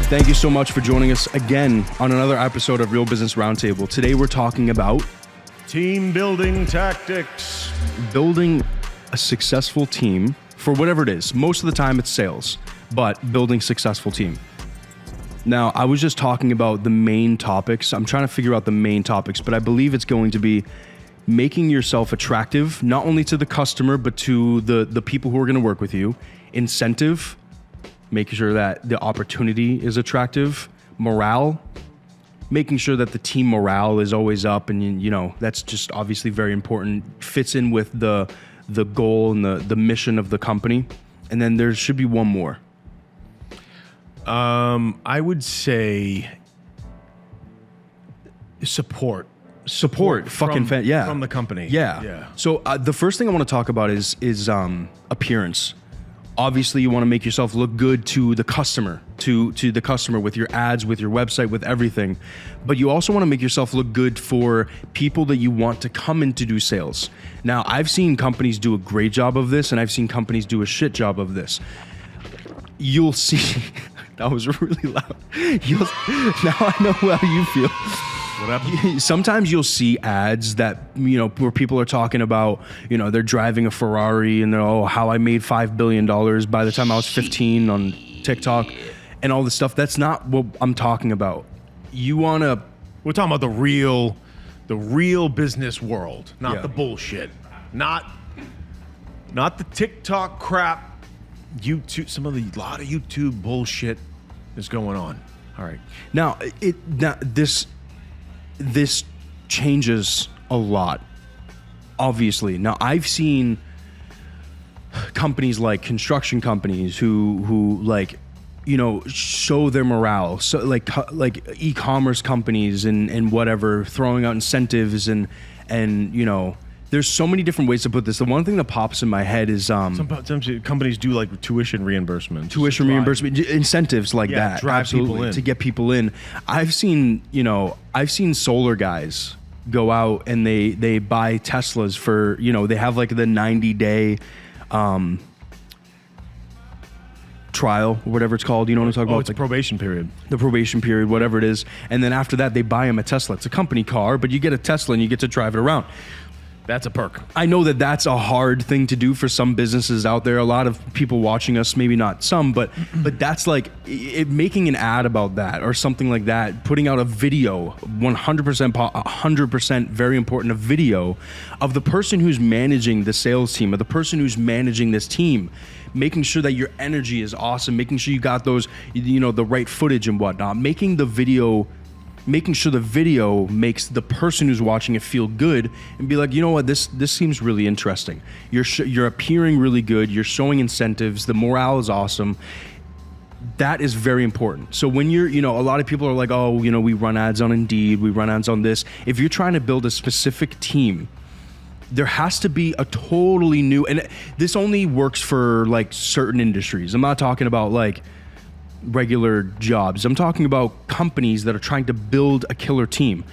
Thank you so much for joining us again on another episode of Real Business Roundtable. Today we're talking about team building tactics. Building a successful team for whatever it is. Most of the time it's sales, but building a successful team. Now, I was just talking about the main topics. I'm trying to figure out the main topics, but I believe it's going to be making yourself attractive, not only to the customer, but to the people who are going to work with you. Incentive, making sure that the opportunity is attractive. Morale, making sure that the team morale is always up, and you know that's just obviously very important. Fits in with the goal and the mission of the company. And then there should be one more. I would say support Fucking from the company. Yeah. So the first thing I want to talk about is appearance. Obviously, you want to make yourself look good to the customer, to the customer with your ads, with your website, with everything. But you also want to make yourself look good for people that you want to come in to do sales. Now, I've seen companies do a great job of this, and I've seen companies do a shit job of this. You'll see. That was really loud. Now I know how you feel. What happened? Sometimes you'll see ads that, you know, where people are talking about, you know, they're driving a Ferrari and they're, how I made $5 billion by the time I was 15 on TikTok and all this stuff. That's not what I'm talking about. We're talking about the real business world, not the bullshit. Not the TikTok crap. YouTube, a lot of YouTube bullshit is going on. All right. Now, this changes a lot, obviously. Now, I've seen companies like construction companies who like, you know, show their morale. So like e-commerce companies and whatever, throwing out incentives and you know, there's so many different ways to put this. The one thing that pops in my head is sometimes companies do like tuition reimbursement, incentives like that. Drive absolutely, people in. to get people in. I've seen solar guys go out and they buy Teslas for, you know, they have like the 90-day trial, whatever it's called. You know what I'm talking about? It's a probation period. The probation period, whatever it is. And then after that, they buy them a Tesla. It's a company car, but you get a Tesla and you get to drive it around. That's a perk. I know that that's a hard thing to do for some businesses out there. A lot of people watching us, maybe not some, but that's like making an ad about that or something like that. Putting out a video, 100% very important, a video of the person who's managing the sales team, or the person who's managing this team, making sure that your energy is awesome, making sure you got those, you know, the right footage and whatnot, making sure the video makes the person who's watching it feel good and be like, you know what, this seems really interesting. You're appearing really good. You're showing incentives. The morale is awesome. That is very important. So when you're, you know, a lot of people are like, oh, you know, we run ads on Indeed, we run ads on this. If you're trying to build a specific team, there has to be a totally new, and this only works for like certain industries. I'm not talking about like regular jobs. I'm talking about companies that are trying to build a killer team.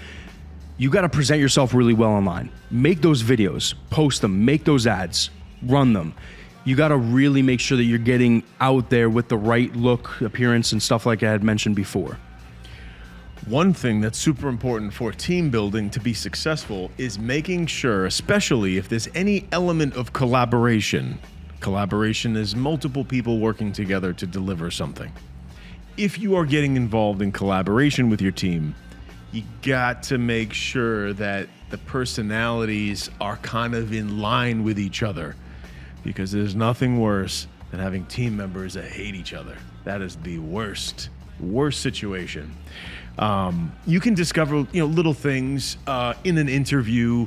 You got to present yourself really well online. Make those videos, post them, make those ads, run them. You got to really make sure that you're getting out there with the right look, appearance, and stuff like I had mentioned before. One thing that's super important for team building to be successful is making sure, especially if there's any element of collaboration. Collaboration is multiple people working together to deliver something. If you are getting involved in collaboration with your team, you got to make sure that the personalities are kind of in line with each other, because there's nothing worse than having team members that hate each other. That is the worst situation. You can discover, you know, little things in an interview.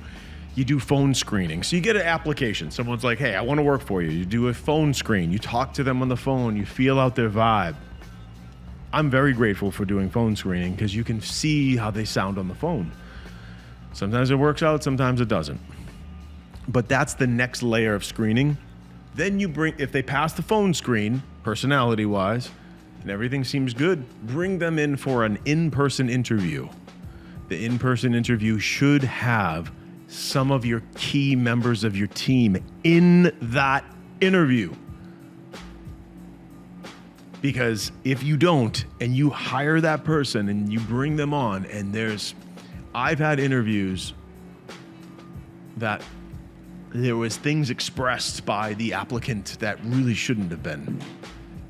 You do phone screening. So you get an application. Someone's like, hey, I want to work for you. You do a phone screen. You talk to them on the phone. You feel out their vibe. I'm very grateful for doing phone screening because you can see how they sound on the phone. Sometimes it works out, sometimes it doesn't. But that's the next layer of screening. Then if they pass the phone screen, personality-wise, and everything seems good, bring them in for an in-person interview. The in-person interview should have some of your key members of your team in that interview. Because if you don't, and you hire that person and you bring them on, and I've had interviews that there was things expressed by the applicant that really shouldn't have been.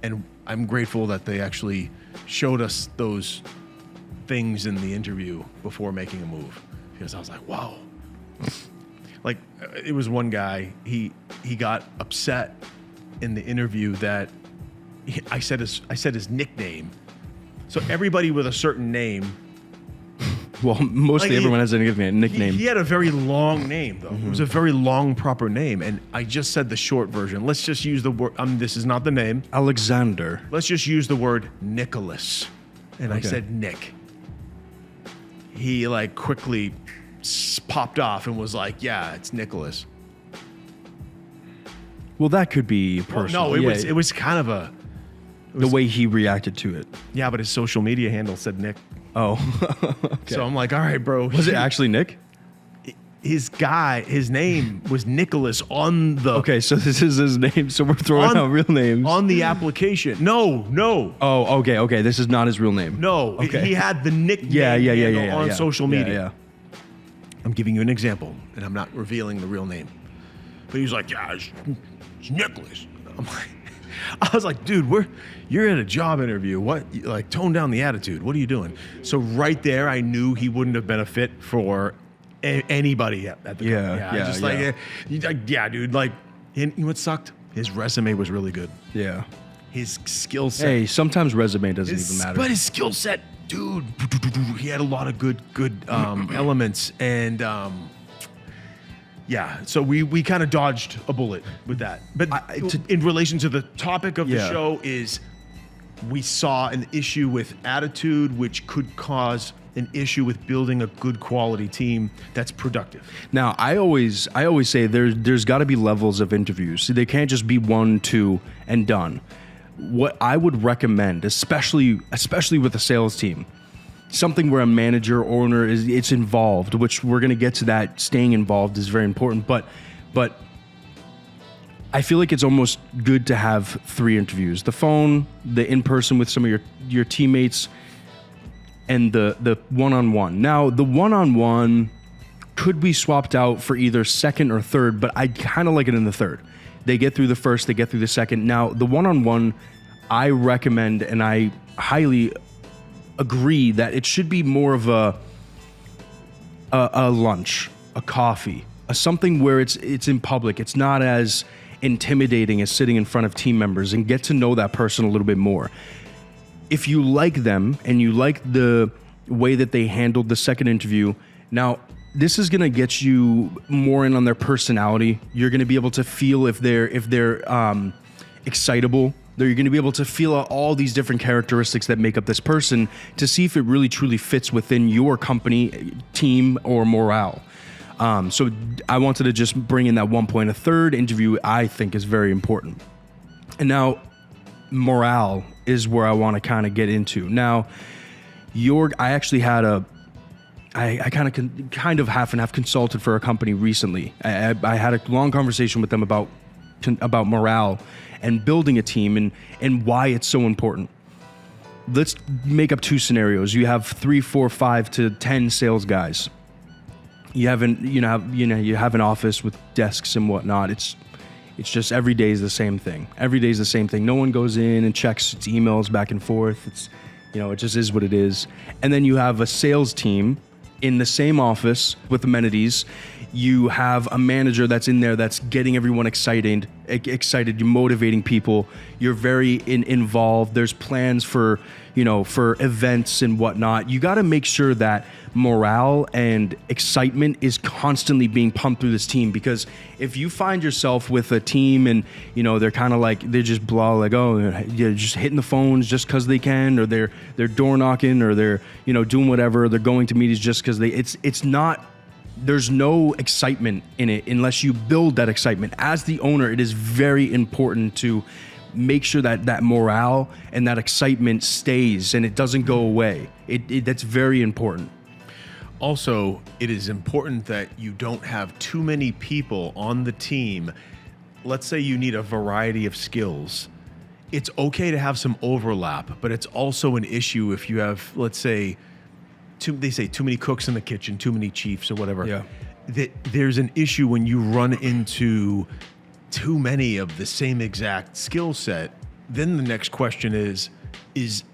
And I'm grateful that they actually showed us those things in the interview before making a move, because I was like, whoa. Like, it was one guy, he got upset in the interview that I said his nickname. So everybody with a certain name. Well, mostly everyone has a nickname. He had a very long name, though. It was a very long, proper name. And I just said the short version. Let's just use the word, this is not the name. Alexander. Let's just use the word Nicholas. And I said Nick. He like quickly popped off and was like, yeah, it's Nicholas. Well, that could be personal. Well, no, it was kind of the way he reacted to it. Yeah, but his social media handle said Nick. Oh. Okay. So I'm like, all right, bro. Was it actually Nick? His name was Nicholas on the... Okay, so this is his name, so we're throwing out real names. On the application. No. Oh, okay, this is not his real name. No, okay. He had the nickname on social media. Yeah. I'm giving you an example, and I'm not revealing the real name. But he was like, yeah, it's Nicholas. I was like, dude, you're at a job interview. What? Like, tone down the attitude. What are you doing? So right there, I knew he wouldn't have been a fit for anybody at the company. Yeah, dude. Like, and you know what sucked? His resume was really good. Yeah. His skill set. Hey, sometimes resume doesn't even matter. But his skill set, dude, he had a lot of good elements, and yeah. So we kind of dodged a bullet with that. But in relation to the topic of the show is, we saw an issue with attitude, which could cause an issue with building a good quality team that's productive. Now, I always say there's got to be levels of interviews. They can't just be 1, 2, and done. What I would recommend, especially with a sales team, something where a manager or owner it's involved, which we're going to get to that. Staying involved is very important, but I feel like it's almost good to have 3 interviews: the phone, the in-person with some of your teammates, and the one-on-one. Now, the one-on-one could be swapped out for either second or third, but I kind of like it in the third. They get through the first, they get through the second. Now, the one-on-one, I recommend, and I highly agree that it should be more of a lunch, a coffee, something where it's in public. It's not as intimidating as sitting in front of team members, and get to know that person a little bit more. If you like them and you like the way that they handled the second interview, now this is going to get you more in on their personality. You're going to be able to feel if they're excitable. You're going to be able to feel out all these different characteristics that make up this person to see if it really truly fits within your company, team, or morale. So I wanted to just bring in that one point. A third interview, I think, is very important. And now, morale is where I want to kind of get into. Now, I actually had I kind of half and half consulted for a company recently. I had a long conversation with them about morale and building a team and why it's so important. Let's make up 2 scenarios. You have 3, 4, 5 to 10 sales guys. You have an office with desks and whatnot. It's just every day is the same thing. Every day is the same thing. No one goes in and checks its emails back and forth. It just is what it is. And then you have a sales team in the same office with amenities. You have a manager that's in there that's getting everyone excited. You're motivating people. You're very involved. There's plans for events and whatnot. You got to make sure that morale and excitement is constantly being pumped through this team, because if you find yourself with a team and they're kind of like, they're just blah, like, oh, you're just hitting the phones just because they can, or they're door knocking, or they're doing whatever, they're going to meetings just because it's not. There's no excitement in it unless you build that excitement. As the owner, it is very important to make sure that morale and that excitement stays and it doesn't go away. That's very important. Also, it is important that you don't have too many people on the team. Let's say you need a variety of skills. it's okay to have some overlap, but it's also an issue if you have, let's say, they say too many cooks in the kitchen, too many chiefs or whatever. Yeah. There's an issue when you run into too many of the same exact skill set. Then the next question is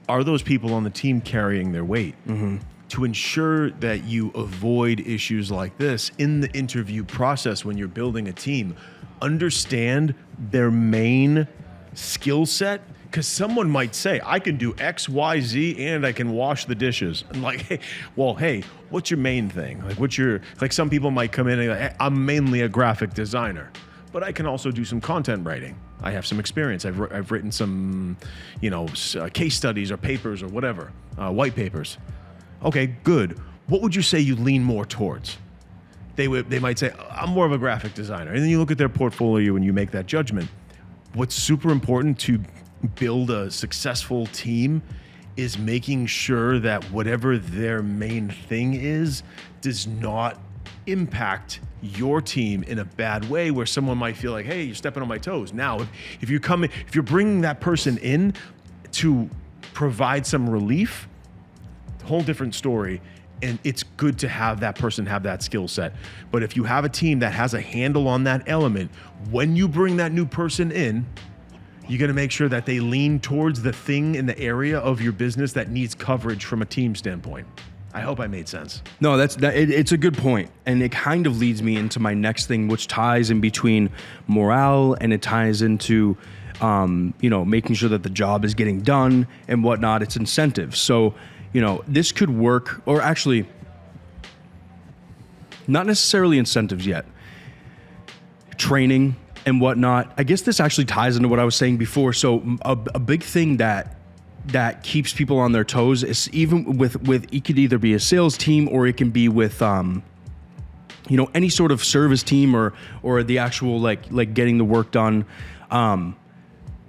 are those people on the team carrying their weight? Mm-hmm. To ensure that you avoid issues like this in the interview process when you're building a team, understand their main skill set. Because someone might say, I can do X, Y, Z, and I can wash the dishes. And like, hey, what's your main thing? Like some people might come in and like, I'm mainly a graphic designer, but I can also do some content writing. I have some experience. I've written some, case studies or papers or whatever, white papers. Okay, good. What would you say you lean more towards? They might say, I'm more of a graphic designer. And then you look at their portfolio and you make that judgment. What's super important to build a successful team is making sure that whatever their main thing is does not impact your team in a bad way where someone might feel like, hey, you're stepping on my toes. Now, if you're bringing that person in to provide some relief, whole different story. And it's good to have that person have that skill set. But if you have a team that has a handle on that element, when you bring that new person in, you're going to make sure that they lean towards the thing in the area of your business that needs coverage from a team standpoint. I hope I made sense. No, it's a good point. And it kind of leads me into my next thing, which ties in between morale and it ties into, making sure that the job is getting done and whatnot. It's incentives. So, this could work, or actually, not necessarily incentives yet. Training and whatnot. I guess this actually ties into what I was saying before. So a big thing that keeps people on their toes is even with it could either be a sales team or it can be with any sort of service team or the actual like getting the work done.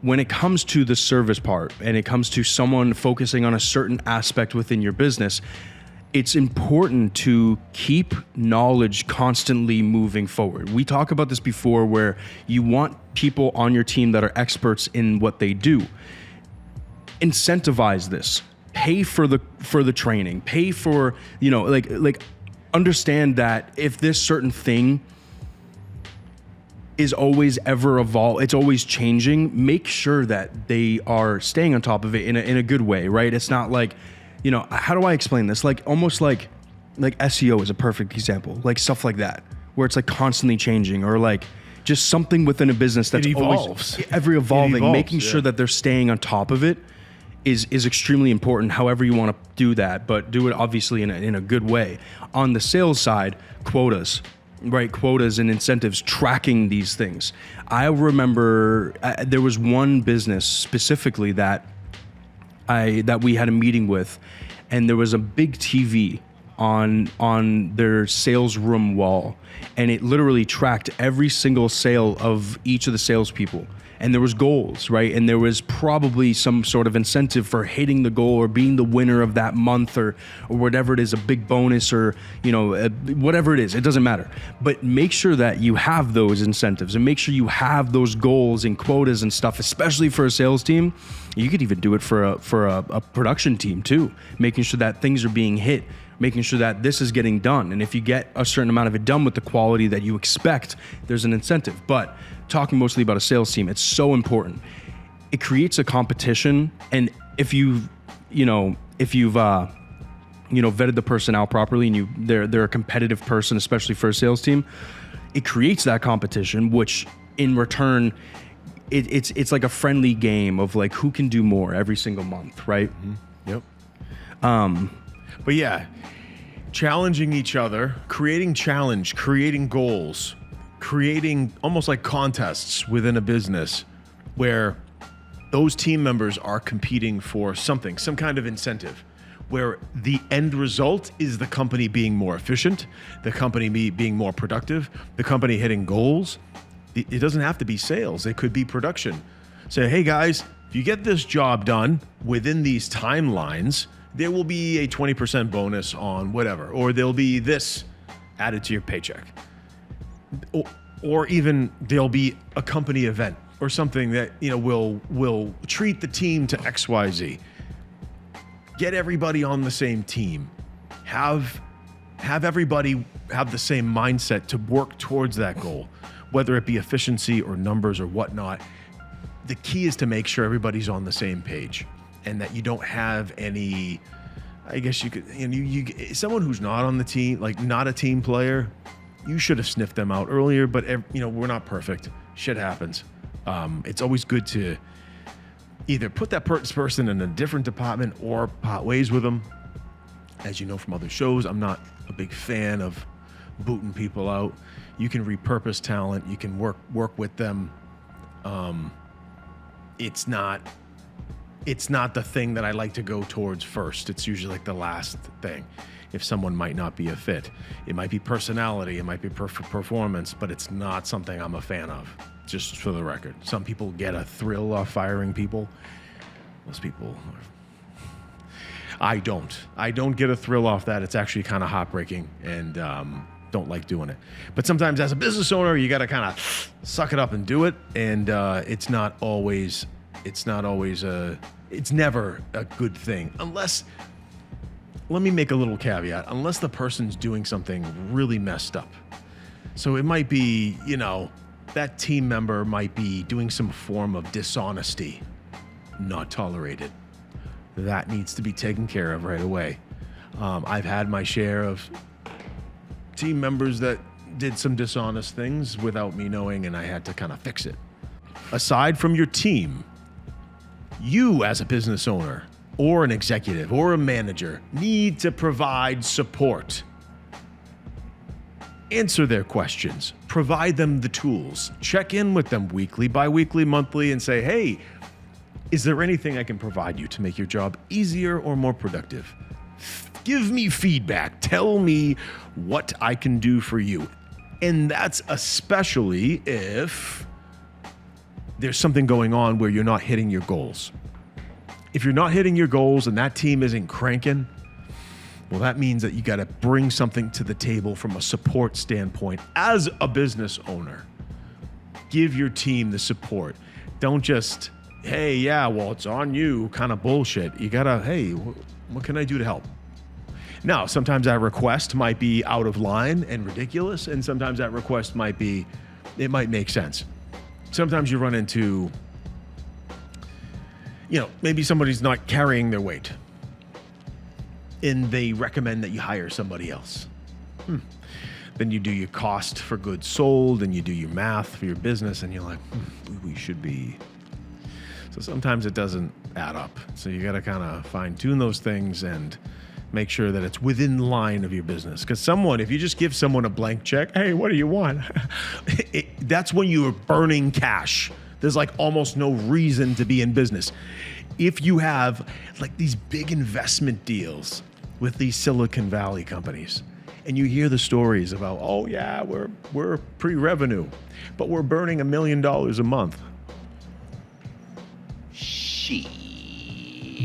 When it comes to the service part and it comes to someone focusing on a certain aspect within your business, it's important to keep knowledge constantly moving forward. We talked about this before where you want people on your team that are experts in what they do. Incentivize this. Pay for the training. Pay for, understand that if this certain thing is always ever evolve, it's always changing, make sure that they are staying on top of it in a good way, right? It's not like, how do I explain this? Like almost like SEO is a perfect example, like stuff like that, where it's like constantly changing or like just something within a business that's always evolving, making sure that they're staying on top of it is extremely important, however you want to do that, but do it obviously in a good way. On the sales side, quotas. Right, quotas and incentives, tracking these things. I remember there was one business specifically that we had a meeting with, and there was a big TV on their sales room wall, and it literally tracked every single sale of each of the salespeople. And there was goals, right? And there was probably some sort of incentive for hitting the goal or being the winner of that month or whatever it is, a big bonus or, whatever it is, it doesn't matter. But make sure that you have those incentives and make sure you have those goals and quotas and stuff, especially for a sales team. You could even do it for a production team too, making sure that things are being hit, making sure that this is getting done. And if you get a certain amount of it done with the quality that you expect, there's an incentive. But talking mostly about a sales team, it's so important. It creates a competition, and if you've vetted the person out properly and they're a competitive person, especially for a sales team, it creates that competition, which in return it's like a friendly game of like who can do more every single month, right? Mm-hmm. Yep. But yeah, challenging each other, creating challenge, creating goals, creating almost like contests within a business where those team members are competing for something, some kind of incentive, where the end result is the company being more efficient, the company being more productive, the company hitting goals. It doesn't have to be sales. It could be production. Say, hey guys, if you get this job done within these timelines, there will be a 20% bonus on whatever, or there'll be this added to your paycheck. Or even there'll be a company event or something that, will treat the team to XYZ. Get everybody on the same team. Have everybody have the same mindset to work towards that goal, whether it be efficiency or numbers or whatnot. The key is to make sure everybody's on the same page and that you don't have any, I guess you could, someone who's not on the team, like not a team player, you should have sniffed them out earlier, but we're not perfect. Shit happens. It's always good to either put that person in a different department or part ways with them. As you know from other shows, I'm not a big fan of booting people out. You can repurpose talent. You can work with them. It's not the thing that I like to go towards first. It's usually like the last thing. If someone might not be a fit, it might be personality, it might be performance, but it's not something I'm a fan of. Just for the record, some people get a thrill off firing people. Most people, I don't get a thrill off that. It's actually kind of heartbreaking, and don't like doing it. But sometimes as a business owner, you got to kind of suck it up and do it. And it's never a good thing unless, let me make a little caveat, unless the person's doing something really messed up. So it might be, that team member might be doing some form of dishonesty, not tolerated. That needs to be taken care of right away. I've had my share of team members that did some dishonest things without me knowing, and I had to kind of fix it. Aside from your team, you as a business owner or an executive or a manager need to provide support. Answer their questions, provide them the tools, check in with them weekly, bi-weekly, monthly, and say, hey, is there anything I can provide you to make your job easier or more productive? Give me feedback. Tell me what I can do for you. And that's especially if there's something going on where you're not hitting your goals. If you're not hitting your goals and that team isn't cranking, well, that means that you got to bring something to the table from a support standpoint as a business owner. Give your team the support. Don't just, hey, yeah, well, it's on you kind of bullshit. You got to, hey, what can I do to help? Now, sometimes that request might be out of line and ridiculous, and sometimes that request might make sense. Sometimes you run into, maybe somebody's not carrying their weight, and they recommend that you hire somebody else. Then you do your cost for goods sold, and you do your math for your business, and you're like, we should be. So sometimes it doesn't add up. So you got to kind of fine tune those things and make sure that it's within line of your business. Because if you just give someone a blank check, hey, what do you want? That's when you are burning cash. There's like almost no reason to be in business. If you have like these big investment deals with these Silicon Valley companies, and you hear the stories about, oh yeah, we're pre-revenue, but we're burning $1 million a month.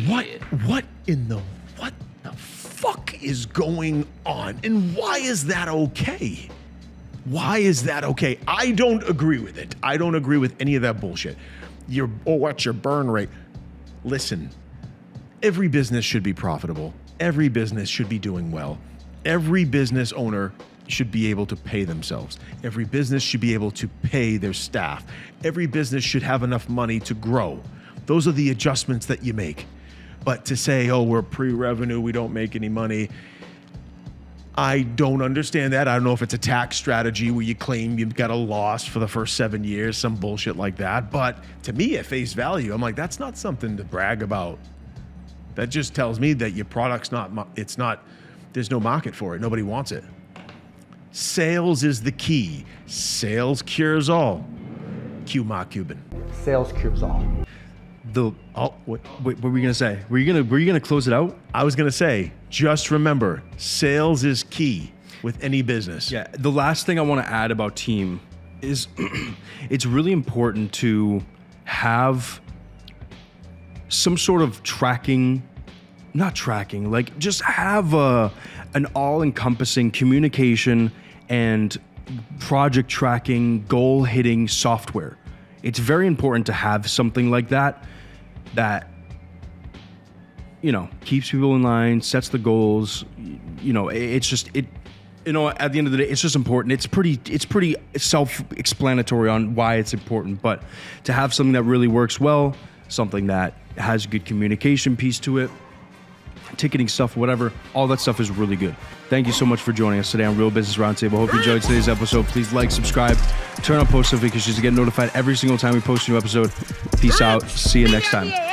What the fuck is going on? And why is that okay? Why is that okay? I don't agree with it. I don't agree with any of that bullshit. What's your burn rate? Listen, every business should be profitable. Every business should be doing well. Every business owner should be able to pay themselves. Every business should be able to pay their staff. Every business should have enough money to grow. Those are the adjustments that you make. But to say, oh, we're pre-revenue, we don't make any money, I don't understand that. I don't know if it's a tax strategy where you claim you've got a loss for the first 7 years, some bullshit like that. But to me, at face value, I'm like, that's not something to brag about. That just tells me that your product's there's no market for it. Nobody wants it. Sales is the key. Sales cures all. Cue Mark Cuban. Sales cures all. What were we gonna say? Were you gonna close it out? I was gonna say, just remember, sales is key with any business. Yeah. The last thing I want to add about team is it's really important to have some sort of just have an all-encompassing communication and project tracking, goal-hitting software. It's very important to have something like that keeps people in line, sets the goals. It's just at the end of the day, it's just important. It's pretty self-explanatory on why it's important, but to have something that really works well, something that has a good communication piece to it, ticketing stuff, whatever, all that stuff is really good. Thank you so much for joining us today on Real Business Roundtable. Hope you enjoyed today's episode. Please like, subscribe, turn on post notifications to get notified every single time we post a new episode. Peace out. See you next time.